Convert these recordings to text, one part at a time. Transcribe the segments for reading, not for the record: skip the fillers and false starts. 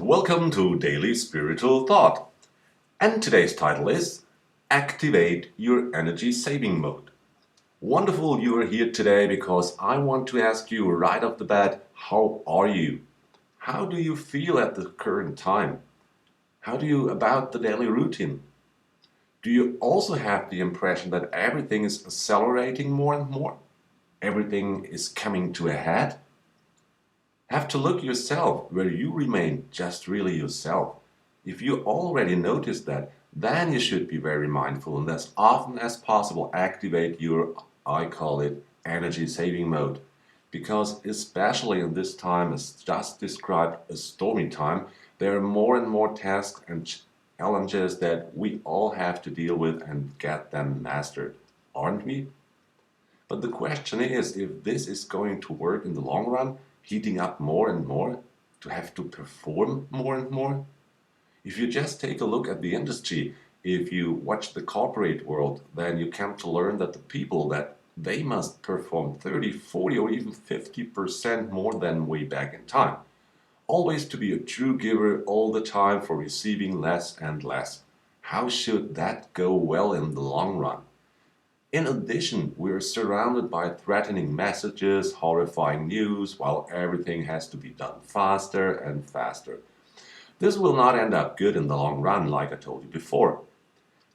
welcome to Daily Spiritual Thought. And today's title is Activate Your Energy Saving Mode. Wonderful you are here today because I want to ask you right off the bat, how are you? How do you feel at the current time? How do you about the daily routine? Do you also have the impression that everything is accelerating more and more? Everything is coming to a head? Have to look yourself where you remain just really yourself. If you already noticed that, then you should be very mindful and as often as possible activate your, I call it, energy saving mode. Because especially in this time, as just described, a stormy time, there are more and more tasks and challenges that we all have to deal with and get them mastered, aren't we? But the question is if this is going to work in the long run, heating up more and more, to have to perform more and more. If you just take a look at the industry, if you watch the corporate world, then you come to learn that the people that they must perform 30, 40 or even 50% more than way back in time. Always to be a true giver all the time for receiving less and less. How should that go well in the long run? In addition, we are surrounded by threatening messages, horrifying news, while everything has to be done faster and faster. This will not end up good in the long run, like I told you before.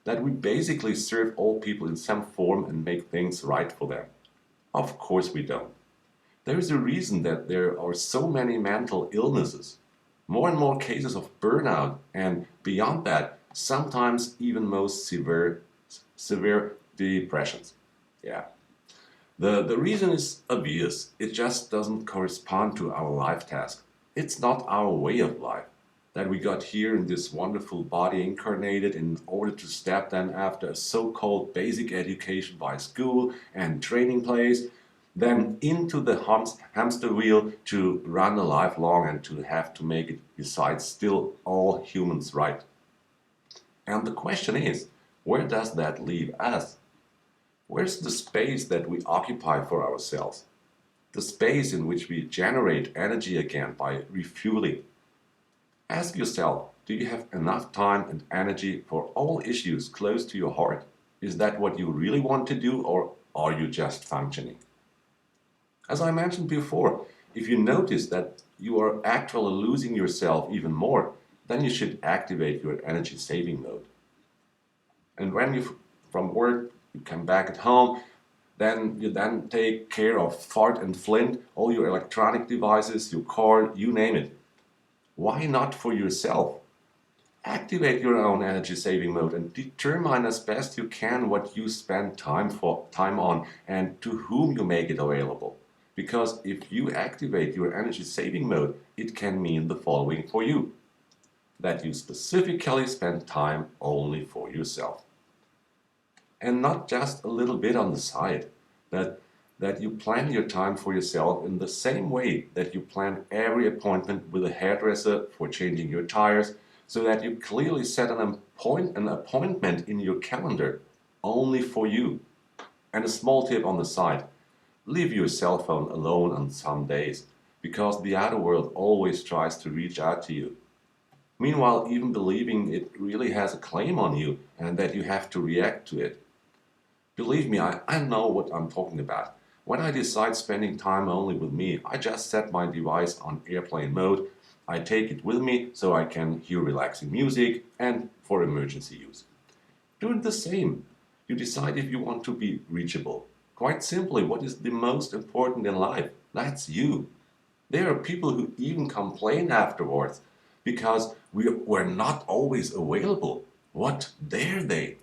That we basically serve all people in some form and make things right for them. Of course we don't. There is a reason that there are so many mental illnesses, more and more cases of burnout, and beyond that, sometimes even most severe depressions. Yeah. The reason is obvious. It just doesn't correspond to our life task. It's not our way of life that we got here in this wonderful body incarnated in order to step then after a so-called basic education by school and training place, then into the hamster wheel to run a life long and to have to make it besides still all humans right. And the question is, where does that leave us? Where's the space that we occupy for ourselves? The space in which we generate energy again by refueling. Ask yourself, do you have enough time and energy for all issues close to your heart? Is that what you really want to do, or are you just functioning? As I mentioned before, if you notice that you are actually losing yourself even more, then you should activate your energy saving mode. And when you from work you come back at home, then you take care of fart and flint, all your electronic devices, your car, you name it. Why not for yourself? Activate your own energy saving mode and determine as best you can what you spend time on and to whom you make it available. Because if you activate your energy saving mode, it can mean the following for you. That you specifically spend time only for yourself. And not just a little bit on the side. That you plan your time for yourself in the same way that you plan every appointment with a hairdresser for changing your tires, so that you clearly set an appointment in your calendar only for you. And a small tip on the side, leave your cell phone alone on some days, because the outer world always tries to reach out to you. Meanwhile, even believing it really has a claim on you and that you have to react to it. Believe me, I know what I'm talking about. When I decide spending time only with me, I just set my device on airplane mode. I take it with me so I can hear relaxing music and for emergency use. Do it the same. You decide if you want to be reachable. Quite simply, what is the most important in life? That's you. There are people who even complain afterwards because we were not always available. What dare they?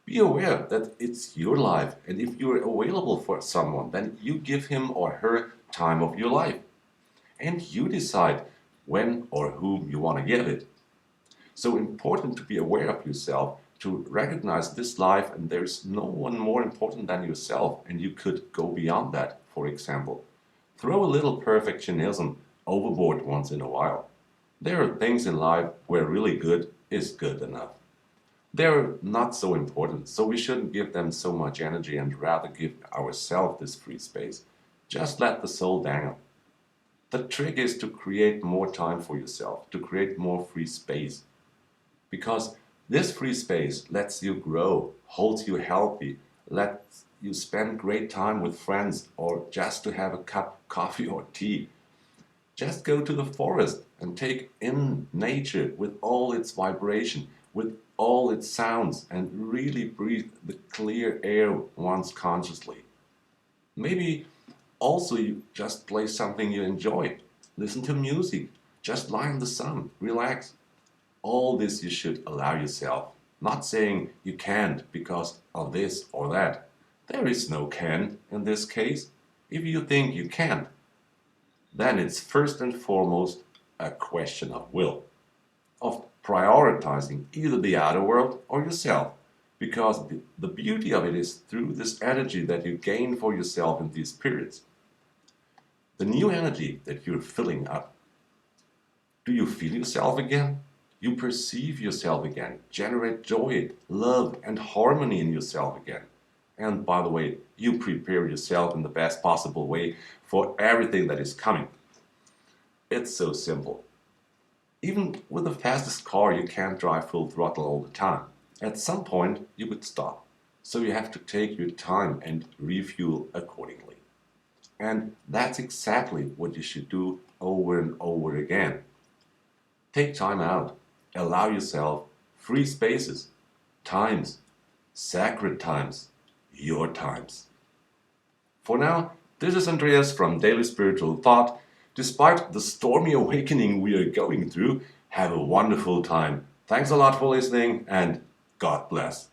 Be aware that it's your life, and if you're available for someone, then you give him or her time of your life. And you decide when or whom you want to give it. So important to be aware of yourself, to recognize this life, and there's no one more important than yourself, and you could go beyond that, for example. Throw a little perfectionism overboard once in a while. There are things in life where really good is good enough. They're not so important, so we shouldn't give them so much energy and rather give ourselves this free space. Just let the soul dangle. The trick is to create more time for yourself, to create more free space. Because this free space lets you grow, holds you healthy, lets you spend great time with friends or just to have a cup of coffee or tea. Just go to the forest and take in nature with all its vibration, with all its sounds, and really breathe the clear air once consciously. Maybe also you just play something you enjoy. Listen to music. Just lie in the sun. Relax. All this you should allow yourself. Not saying you can't because of this or that. There is no can in this case. If you think you can't, then it's first and foremost a question of will, of prioritizing either the outer world or yourself. Because the beauty of it is through this energy that you gain for yourself in these periods. The new energy that you're filling up. Do you feel yourself again? You perceive yourself again, generate joy, love, and harmony in yourself again. And by the way, you prepare yourself in the best possible way for everything that is coming. It's so simple. Even with the fastest car, you can't drive full throttle all the time. At some point, you would stop. So you have to take your time and refuel accordingly. And that's exactly what you should do over and over again. Take time out. Allow yourself free spaces, times, sacred times, your times. For now, this is Andreas from Daily Spiritual Thought. Despite the stormy awakening we are going through, have a wonderful time. Thanks a lot for listening and God bless.